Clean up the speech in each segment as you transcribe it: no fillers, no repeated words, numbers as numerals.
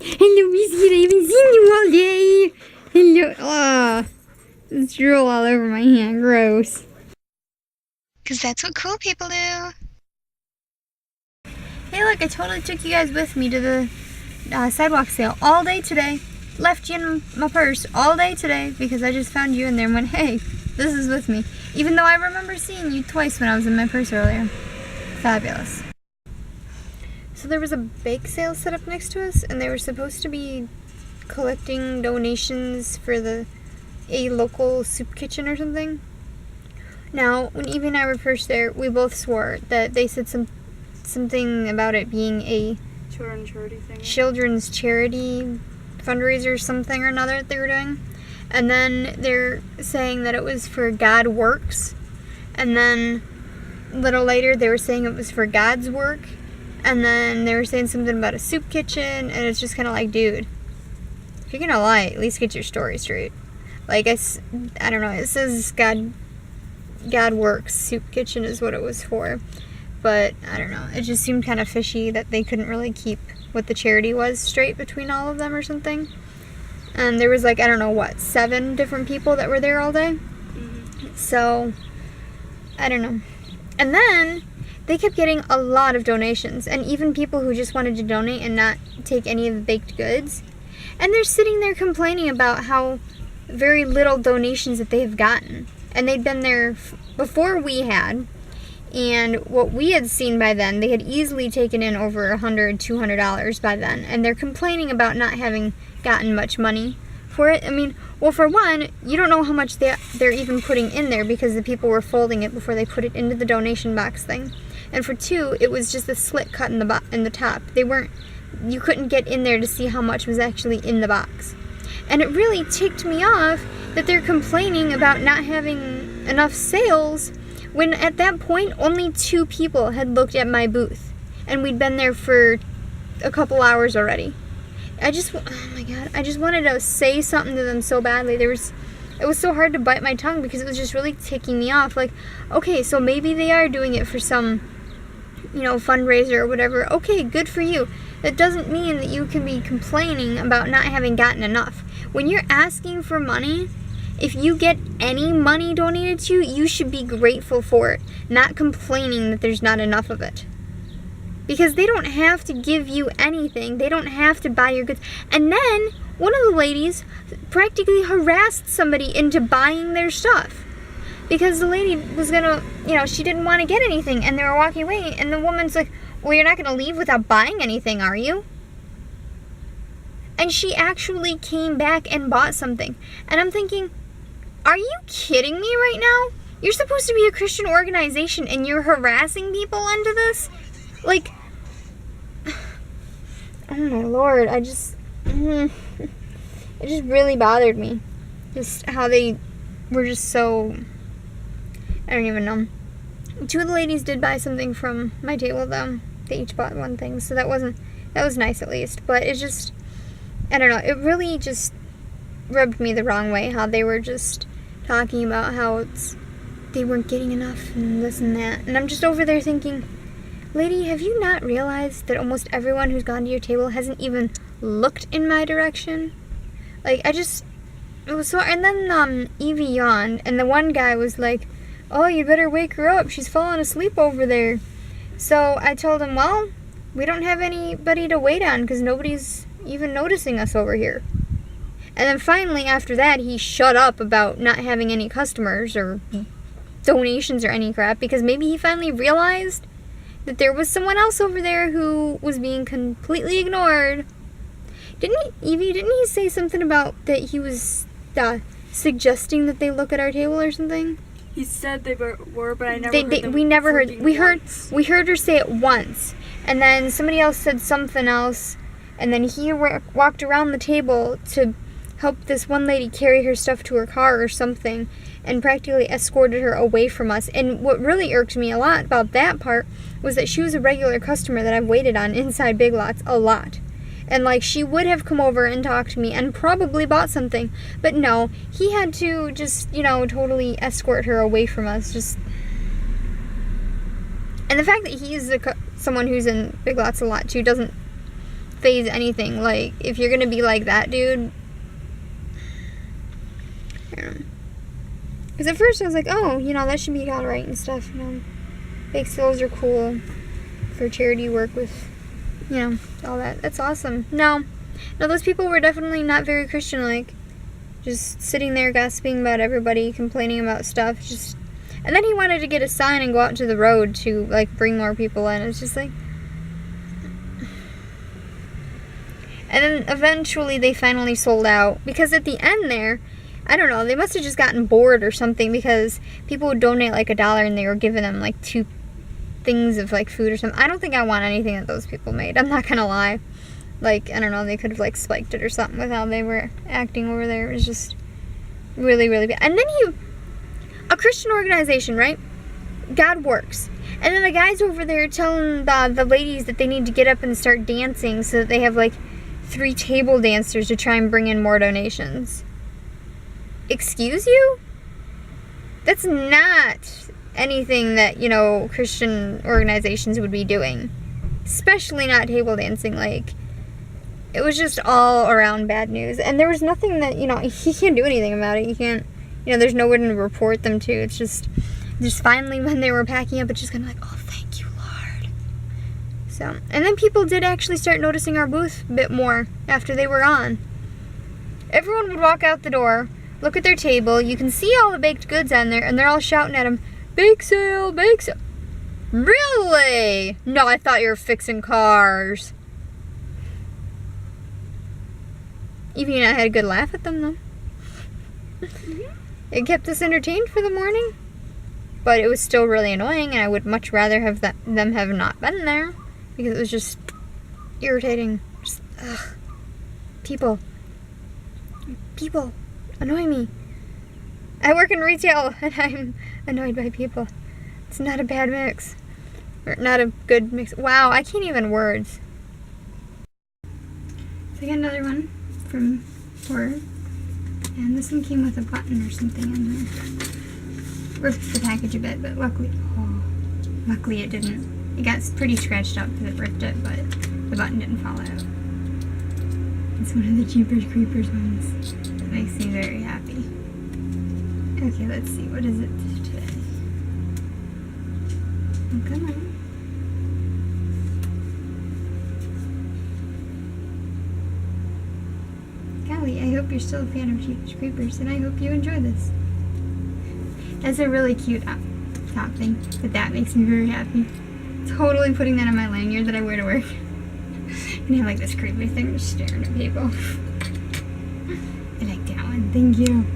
Hello, Biscuit. I haven't seen you all day. Hello. There's drool all over my hand. Gross. Because that's what cool people do. Hey, look, I totally took you guys with me to the sidewalk sale all day today. Left you in my purse all day today because I just found you in there and went, hey, this is with me. Even though I remember seeing you twice when I was in my purse earlier. Fabulous. So there was a bake sale set up next to us, and they were supposed to be collecting donations for a local soup kitchen or something. Now, when Evie and I were first there, we both swore that they said something about it being a children's charity fundraiser, something or another that they were doing. And then they're saying that it was for God Works. And then a little later they were saying it was for God's work. And then they were saying something about a soup kitchen. And it's just kind of like, dude, if you're gonna lie, at least get your story straight. Like, I don't know, it says God Works Soup Kitchen is what it was for. But, I don't know, it just seemed kind of fishy that they couldn't really keep what the charity was straight between all of them or something. And there was like, I don't know what, 7 different people that were there all day. Mm-hmm. So, I don't know. And then they kept getting a lot of donations, and even people who just wanted to donate and not take any of the baked goods. And they're sitting there complaining about how very little donations that they have gotten. And they'd been there before we had. And what we had seen by then, they had easily taken in over $100, $200 by then. And they're complaining about not having gotten much money for it. I mean, well, for one, you don't know how much they're even putting in there because the people were folding it before they put it into the donation box thing. And for two, it was just a slit cut in the top. You couldn't get in there to see how much was actually in the box. And it really ticked me off that they're complaining about not having enough sales when at that point only 2 people had looked at my booth, and we'd been there for a couple hours already. Oh my god, I just wanted to say something to them so badly. It was so hard to bite my tongue because it was just really ticking me off. Like, okay, so maybe they are doing it for some, fundraiser or whatever. Okay, good for you. That doesn't mean that you can be complaining about not having gotten enough. When you're asking for money, if you get any money donated to you, you should be grateful for it, not complaining that there's not enough of it. Because they don't have to give you anything. They don't have to buy your goods. And then one of the ladies practically harassed somebody into buying their stuff. Because the lady was gonna, she didn't want to get anything, and they were walking away, and the woman's like, well, you're not gonna leave without buying anything, are you? And she actually came back and bought something. And I'm thinking, are you kidding me right now? You're supposed to be a Christian organization and you're harassing people into this? Like, oh my Lord, it just really bothered me. Just how they were just so, I don't even know. 2 of the ladies did buy something from my table though. They each bought one thing, so that was nice at least. But it just, I don't know, it really just rubbed me the wrong way how they were just talking about how they weren't getting enough and this and that. And I'm just over there thinking, lady, have you not realized that almost everyone who's gone to your table hasn't even looked in my direction? Like, it was so, and then Evie yawned, and the one guy was like, oh, you better wake her up, she's falling asleep over there. So I told him, well, we don't have anybody to wait on because nobody's even noticing us over here. And then finally, after that, he shut up about not having any customers or donations or any crap, because maybe he finally realized that there was someone else over there who was being completely ignored. Didn't he say something about that he was suggesting that they look at our table or something? He said they were, but I never heard them. We never heard. We heard her say it once, and then somebody else said something else, and then he walked around the table to help this one lady carry her stuff to her car or something, and practically escorted her away from us. And what really irked me a lot about that part was that she was a regular customer that I've waited on inside Big Lots a lot. And like, she would have come over and talked to me and probably bought something. But no, he had to just, totally escort her away from us. And the fact that he is someone who's in Big Lots a lot too doesn't phase anything. Like, if you're gonna be like that dude, I don't know. Because at first I was like, oh, you know, that should be alright and stuff, you know. Bake sales are cool for charity work with, you know, all that. That's awesome. No, those people were definitely not very Christian-like. Just sitting there gossiping about everybody, complaining about stuff. Just, and then he wanted to get a sign and go out to the road to, like, bring more people in. It's just like... And then eventually they finally sold out. Because at the end there, I don't know, they must have just gotten bored or something, because people would donate like $1 and they were giving them like 2 things of like food or something. I don't think I want anything that those people made. I'm not gonna lie. Like, I don't know, they could have like spiked it or something with how they were acting over there. It was just really, really bad. And then a Christian organization, right? God works. And then the guys over there telling the ladies that they need to get up and start dancing so that they have like 3 table dancers to try and bring in more donations. Excuse you? That's not anything that, you know, Christian organizations would be doing. Especially not table dancing. Like, it was just all around bad news. And there was nothing that, you know, he can't do anything about it. You can't, you know, there's no one to report them to. It's just finally when they were packing up, it's just kind of like, oh, thank you, Lord. So, and then people did actually start noticing our booth a bit more after they were on. Everyone would walk out the door, look at their table, you can see all the baked goods on there, and they're all shouting at them, bake sale, bake sale. Really? No, I thought you were fixing cars. Even I had a good laugh at them, though. It kept us entertained for the morning. But it was still really annoying, and I would much rather have them have not been there. Because it was just irritating. Just, ugh. People annoy me. I work in retail, and I'm annoyed by people. It's not a bad mix. Or not a good mix. Wow, I can't even words. So I got another one from Horror. And this one came with a button or something in there. Ripped the package a bit, but luckily it didn't. It got pretty scratched up because it ripped it, but the button didn't fall out. It's one of the Jeepers Creepers ones. That makes me very happy. Okay, let's see. What is it today? Oh, come on. Golly, I hope you're still a fan of Jeepers Creepers, and I hope you enjoy this. That's a really cute top thing, but that makes me very happy. Totally putting that on my lanyard that I wear to work. And I have like this creepy thing just staring at people. I like that one. Thank you.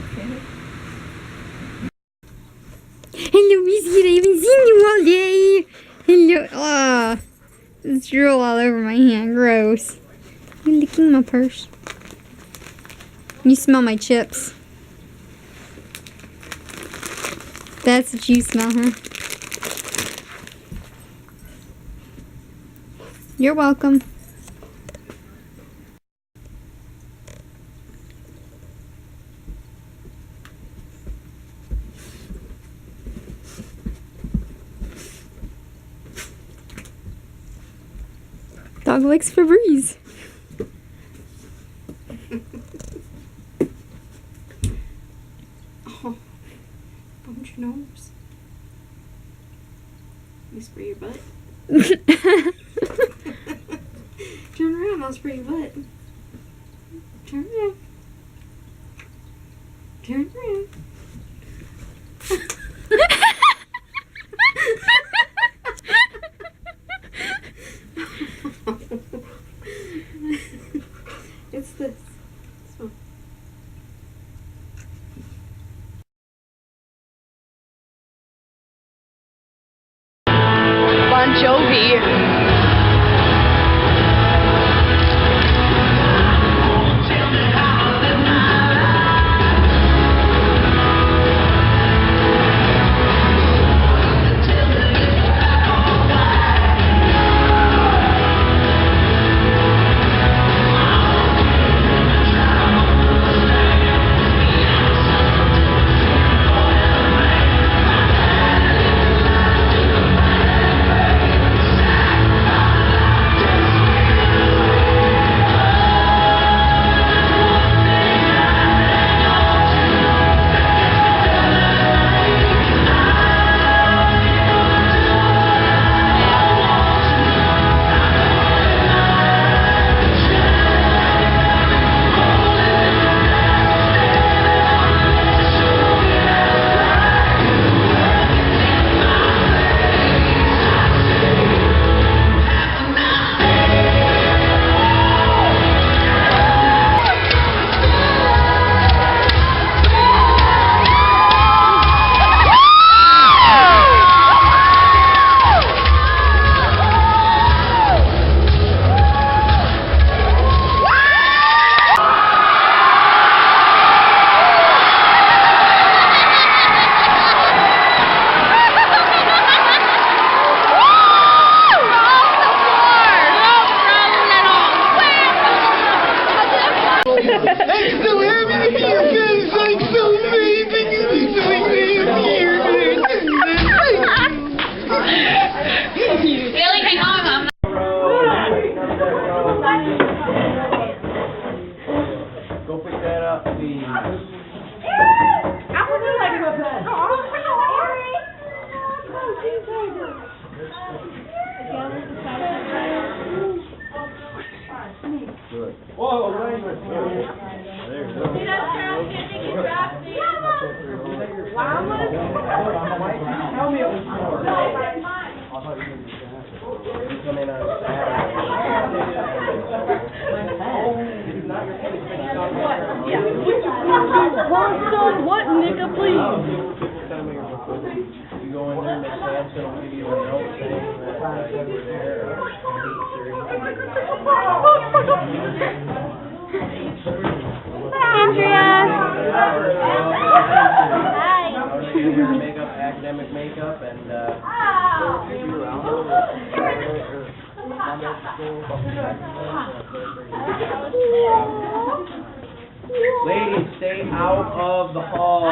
Okay. Hello, Biscuit. I haven't seen you all day. Hello. Oh, there's drool all over my hand. Gross. You're licking my purse. You smell my chips. That's what you smell, huh? You're welcome. Dog likes Febreze. Bump your nose. You spray your butt. Turn around, I'll spray your butt. Turn around. Turn around. It's this. This one. Bon Jovi. Whoa, wait. There you go. Tell me it was more. What, nigga, please? You go in there and they say, it'll give you a note saying that you were there. Andrea! You're wearing makeup, academic makeup, and ladies, stay out of the hall.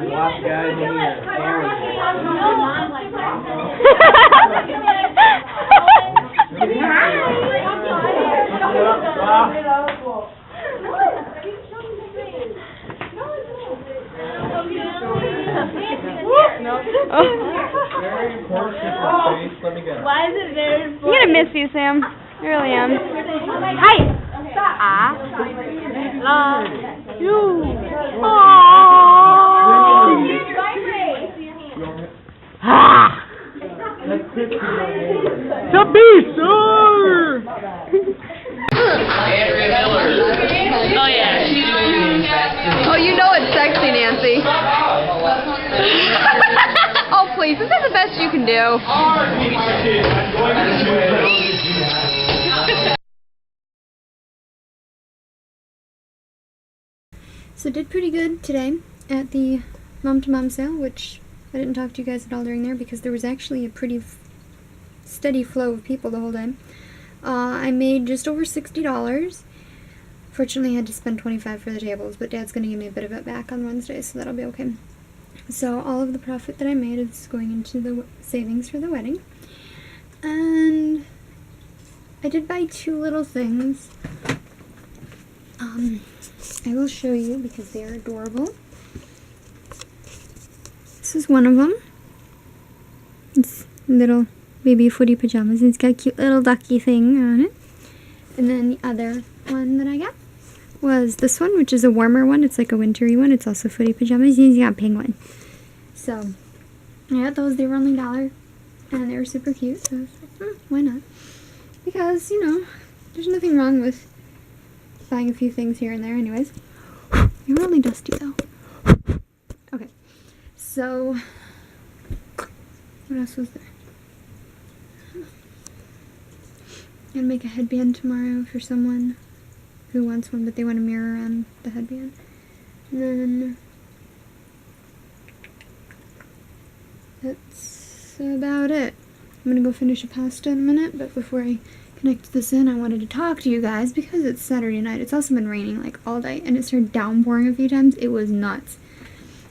Watch guys in here. Very important face. Let me get it. Why is it very important? I'm gonna miss you, Sam. I really am. Hi. I love you. Ah. The beast. Oh yeah. Oh, you know it's sexy, Nancy. Oh please, is that the best you can do? So did pretty good today at the mom-to-mom sale, which I didn't talk to you guys at all during there because there was actually a pretty steady flow of people the whole time. I made just over $60. Fortunately, I had to spend $25 for the tables, but Dad's going to give me a bit of it back on Wednesday, so that'll be okay. So all of the profit that I made is going into the savings for the wedding. And I did buy two little things. I will show you because they are adorable. This is one of them. It's little baby footy pajamas. It's got a cute little ducky thing on it. And then the other one that I got was this one, which is a warmer one. It's like a wintry one. It's also footy pajamas. He's got a penguin. So I got those. They were only $1, and they were super cute. So I was like, why not? Because, you know, there's nothing wrong with buying a few things here and there anyways. You're really dusty though. Okay, so what else was there? I'm gonna make a headband tomorrow for someone who wants one, but they want a mirror on the headband. And then that's about it. I'm gonna go finish a pasta in a minute, but before I connect this in, I wanted to talk to you guys because it's Saturday night. It's also been raining like all day, and it started downpouring a few times. It was nuts.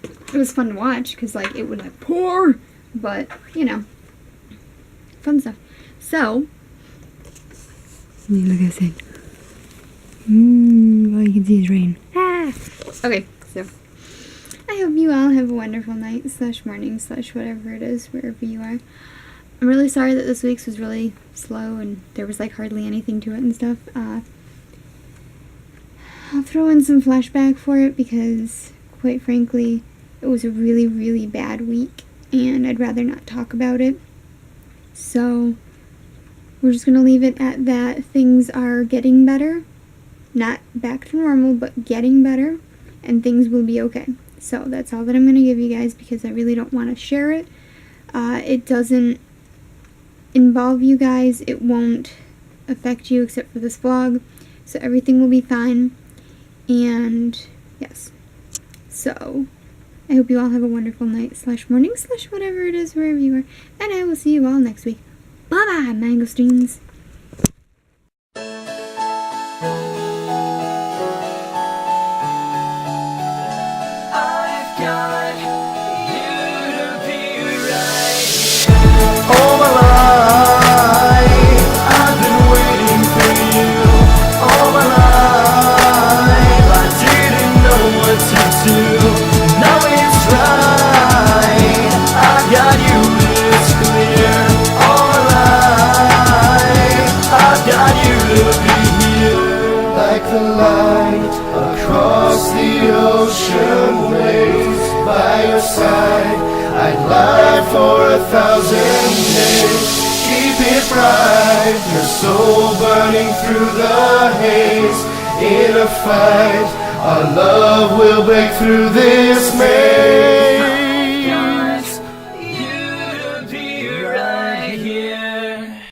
It was fun to watch because like it would like pour, but you know, fun stuff. So look at that. All you can see is rain. Ah. Okay, so I hope you all have a wonderful night / morning / whatever it is wherever you are. I'm really sorry that this week's was really slow and there was like hardly anything to it and stuff. I'll throw in some flashback for it because, quite frankly, it was a really, really bad week and I'd rather not talk about it. So we're just going to leave it at that. Things are getting better. Not back to normal, but getting better. And things will be okay. So that's all that I'm going to give you guys because I really don't want to share it. It doesn't involve you guys. It won't affect you except for this vlog. So everything will be fine. And yes. So I hope you all have a wonderful night / morning / whatever it is wherever you are. And I will see you all next week. Bye bye, mangosteens. Now it's right. side. I'd lie for 1,000 days. Keep it bright, your soul burning through the haze. In a fight, our love will break through this maze.